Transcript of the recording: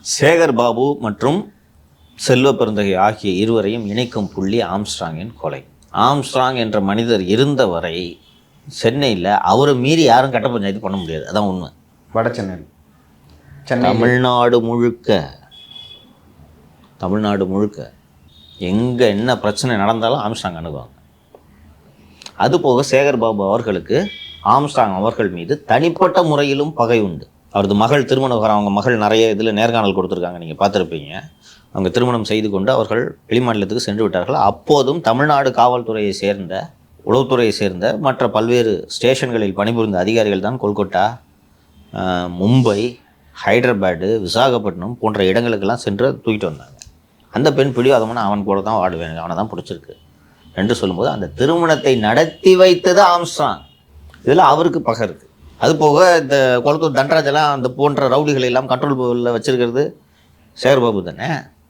சேகர் பாபு மற்றும் செல்வ பெருந்தகை ஆகிய இருவரையும் இணைக்கும் புள்ளி ஆம்ஸ்ட்ராங்கின் கொலை. ஆம்ஸ்ட்ராங் என்ற மனிதர் இருந்த வரை சென்னையில் அவரை மீறி யாரும் கட்ட பஞ்சாயத்து பண்ண முடியாது. அதான் உண்மை. வட சென்னை தமிழ்நாடு முழுக்க எங்கே என்ன பிரச்சனை நடந்தாலும் ஆம்ஸ்ட்ராங் அணுகுவாங்க. அதுபோக சேகர் பாபு அவர்களுக்கு ஆம்ஸ்ட்ராங் அவர்கள் மீது தனிப்பட்ட முறையிலும் பகை உண்டு. அவரது மகள் திருமண விவகாரம், அவங்க மகள் நிறைய இதில் நேர்காணல் கொடுத்துருக்காங்க, நீங்கள் பார்த்துருப்பீங்க. அவங்க திருமணம் செய்து கொண்டு அவர்கள் வெளிமாநிலத்துக்கு சென்று விட்டார்கள். அப்போதும் தமிழ்நாடு காவல்துறையை சேர்ந்த, உளவுத்துறையை சேர்ந்த மற்ற பல்வேறு ஸ்டேஷன்களில் பணிபுரிந்த அதிகாரிகள் தான் கொல்கத்தா, மும்பை, ஹைதராபாடு, விசாகப்பட்டினம் போன்ற இடங்களுக்கெல்லாம் சென்று தூக்கிட்டு வந்தாங்க. அந்த பெண் பிடிவாதமான அவன் கூட தான் வாடுவேன், அவனை தான் பிடிச்சிருக்கு என்று சொல்லும்போது அந்த திருமணத்தை நடத்தி வைத்தது ஆம்ஸ்ட்ராங். இதில் அவருக்கு பகை இருக்குது. அதுபோக இந்த கொளத்தூர் தண்டராஜெல்லாம் அந்த போன்ற ரவுடிகளை எல்லாம் கண்ட்ரோல் வச்சிருக்கிறது சேகர் பாபு தானே.